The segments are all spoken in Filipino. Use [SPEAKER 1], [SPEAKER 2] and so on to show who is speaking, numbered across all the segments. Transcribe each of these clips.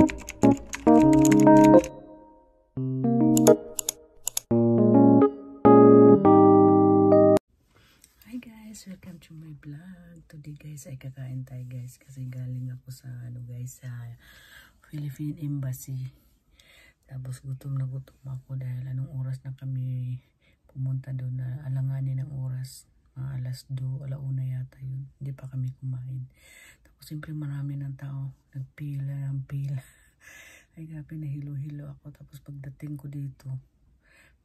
[SPEAKER 1] Hi guys, welcome to my vlog. Today guys ay kakain tayo guys kasi galing ako sa sa Philippine Embassy. Tapos gutom na gutom ako dahil anong oras na kami pumunta doon, na alanganin ng oras. Mga alas 2, alauna yata yun. Hindi pa kami kumain. Tapos siyempre marami ng tao. Nagpila ng pila. Ay grabe, nahilo-hilo ako. Tapos pagdating ko dito,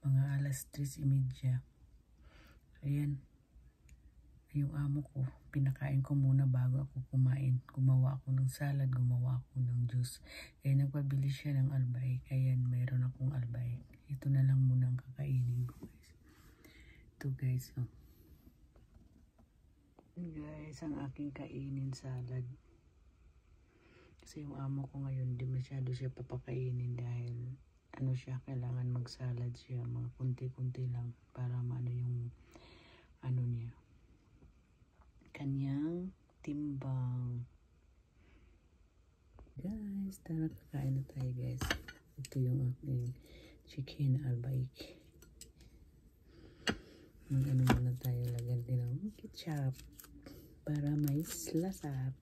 [SPEAKER 1] mga alas 3:30. Ayan. Yung amo ko, pinakain ko muna bago ako kumain. Gumawa ako ng salad, gumawa ako ng juice. Kaya nagpabili siya ng albay. Kaya mayroon akong albay. Ito na lang muna ang kakainin ko guys. Ito guys, oh. Guys, ang aking kainin salad. Kasi yung amo ko ngayon, di masyado siya papakainin dahil ano siya, kailangan mag-salad siya. Mga kunti-kunti lang para maano yung ano niya. Kanyang timbang. Guys, tara kakain na tayo guys. Ito yung aking chicken albaik. Mag-ano muna tayo, lagyan din ng ketchup para may lasap.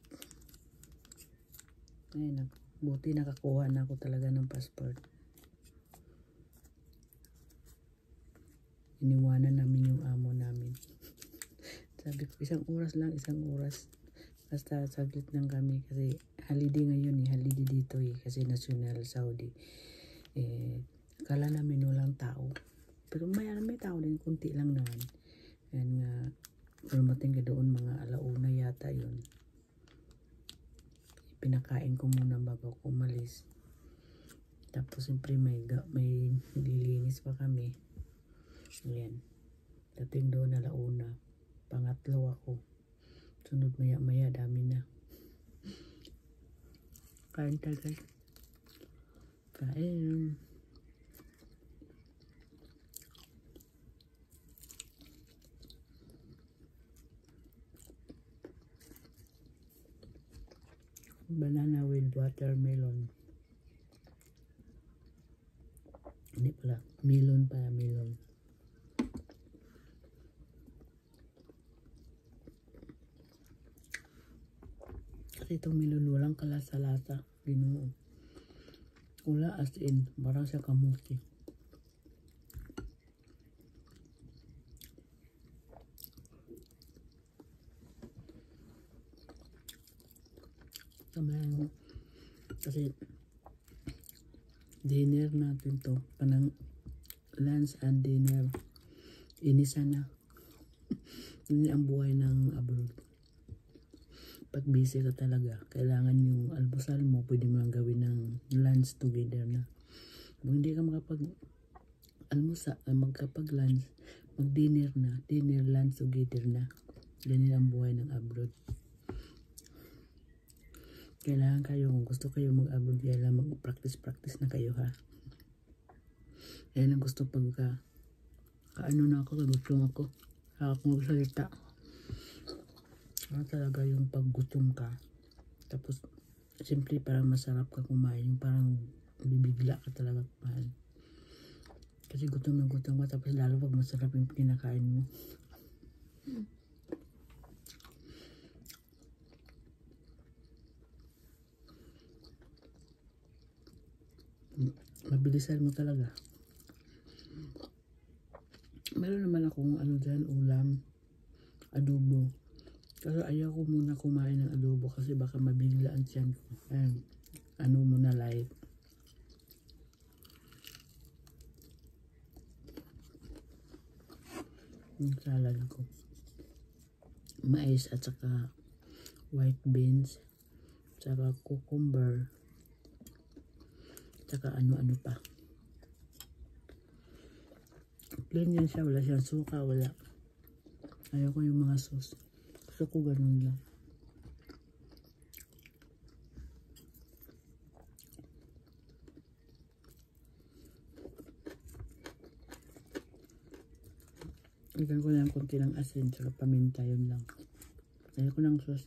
[SPEAKER 1] Ayun, buti nakakuha na ako talaga ng passport. Iniwanan namin yung amo namin. Sabi ko, isang oras lang, isang oras. Basta saglit lang kami kasi holiday ngayon holiday dito kasi National Saudi. Akala namin walang tao. Pero may tao din, kunti lang naman. Yan nga, dumating ka doon mga alauna yata yun. Pinakain ko muna bago ako umalis. Tapos siyempre may nililinis pa kami. Ayan. Dating doon alauna. Pangatlo ako. Sunod maya dami na. Kain tayo guys. Kain. Banana with watermelon. Hindi pala. Melon pala, melon. Kasi itong melon walang kalasa-lasa. Binuo. Wala as in. Parang siya kamuti. Kasi dinner natin to. Panang lunch and dinner. Inisa na. Hindi ang buhay ng abroad. Pag busy ka talaga, kailangan yung almusal mo, pwede mo lang gawin ng lunch together na. Kung hindi ka magkapag-lunch, mag-dinner na, dinner, lunch together na. Ganyan ang buhay ng abroad. Kailangan kayo, kung gusto kayo mag-abroad, kailangan mag-practice na kayo ha. Yan ang gusto pagka kaano na ako, gutom ako. Ako magsalita. Talaga yung paggutom ka. Tapos, siyempre parang masarap ka kumain. Parang bibigla ka talaga kumain. Kasi gutom na gutom ka. Tapos lalo pag masarap yung kinakain mo. Mabilisan mo talaga. Meron naman akong ano dyan, ulam, adobo. Pero ayaw ko muna kumain ng adobo kasi baka mabigla ang tiyan ko. Ayan, ano muna light. Yung salad ko. Mais at saka white beans. Saka cucumber. Saka ano-ano pa. Plain yan siya. Wala siyang suka. Wala. Ayaw ko yung mga sauce. Gusto ko ganun lang. Lagyan ko lang konti ng asin. Saka paminta. Yun lang. Ayaw ko ng sauce.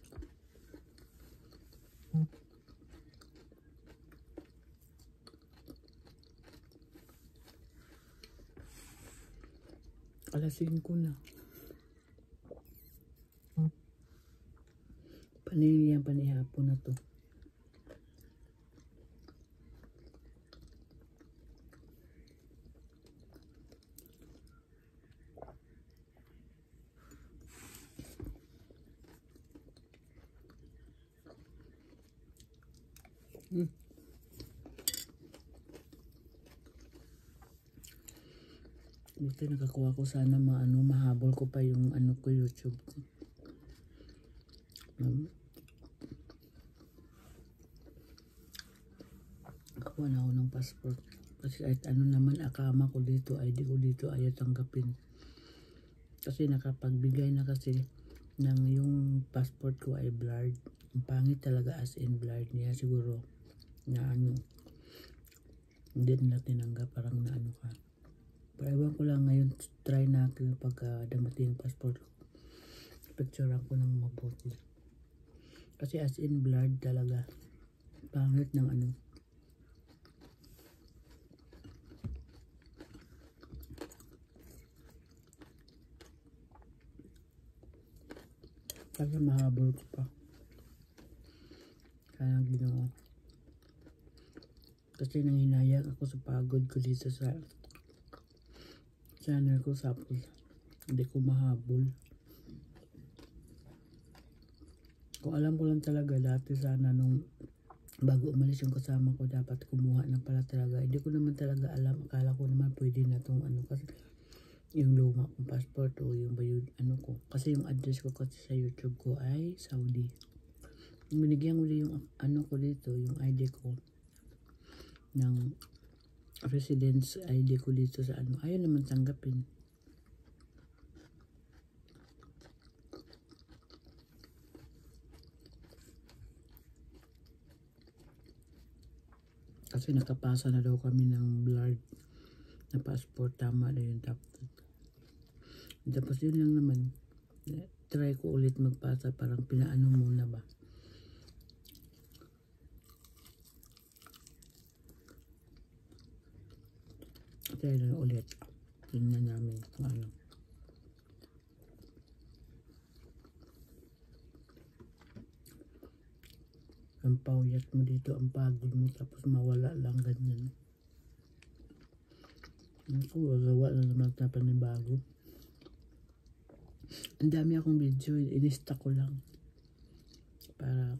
[SPEAKER 1] Alas 5 na. Panilihan panihapon na to. Buti nakakuha ko sana mahabol ko pa yung ko YouTube ko. Nakakuha na ako ng passport. Kasi kahit naman akama ko dito, ID ko dito, ayaw tanggapin. Kasi nakapagbigay na kasi ng yung passport ko ay blurred. Ang pangit talaga as in blurred niya siguro na hindi nila tinanggap, parang na ka. Pero ewan ko lang ngayon, try natin pagka damating yung passport ko. Picturean ko ng mabuti. Kasi as in blurred talaga. Pangit ng Kasi mahabol ko pa. Kaya ginawa. Kasi nanghinayang ako sa pagod ko dito sa channel ko, tapos hindi ko mahabol. Kung alam ko lang talaga dati sana nung bago umalis yung kasama ko, dapat kumuha na pala talaga. Hindi ko naman talaga alam. Akala ko naman pwede na tong kasi yung luma kong passport o yung ko. Kasi yung address ko kasi sa YouTube ko ay Saudi. Binigyan ko yung ko dito, yung ID ko ng residence ID ko dito sa ayaw naman tanggapin. Kasi nakapasa na daw kami ng blurred na passport, tama na yun. Tapos yun lang naman, try ko ulit magpasa, parang pinaano muna ba. Try na ulit. Tingnan namin kung ang pawiyat mo dito, ang pagod mo, tapos mawala lang ganyan. Ako, gawa na naman na panibago. Ang dami akong video, inista ko lang. Para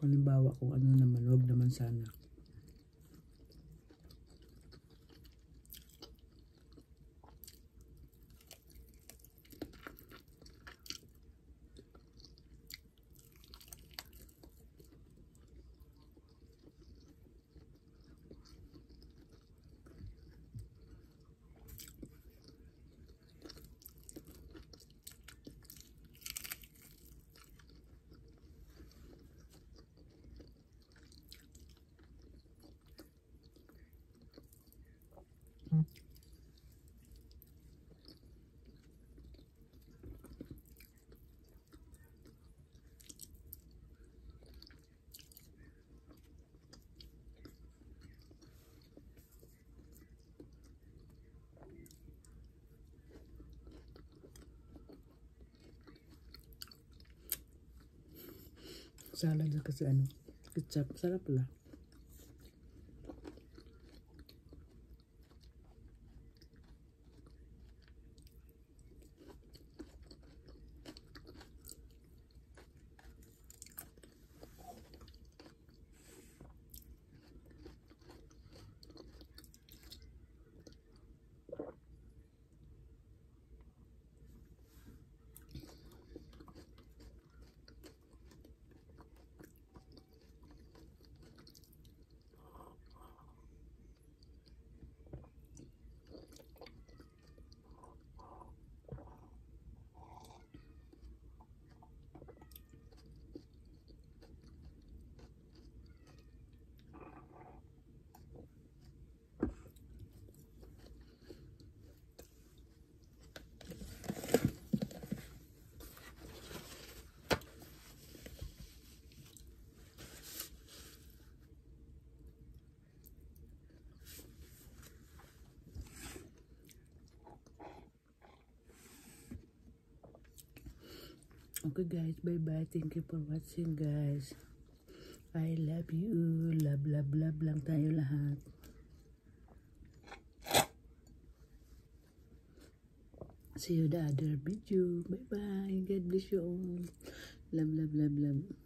[SPEAKER 1] halimbawa kung naman, wag naman sana. Salad na kasi ketchup, sarap pala. Okay guys, bye bye. Thank you for watching guys. I love you. Love, love, love lang tayo lahat. See you the other video. Bye bye. God bless you all. Love, love, love, love.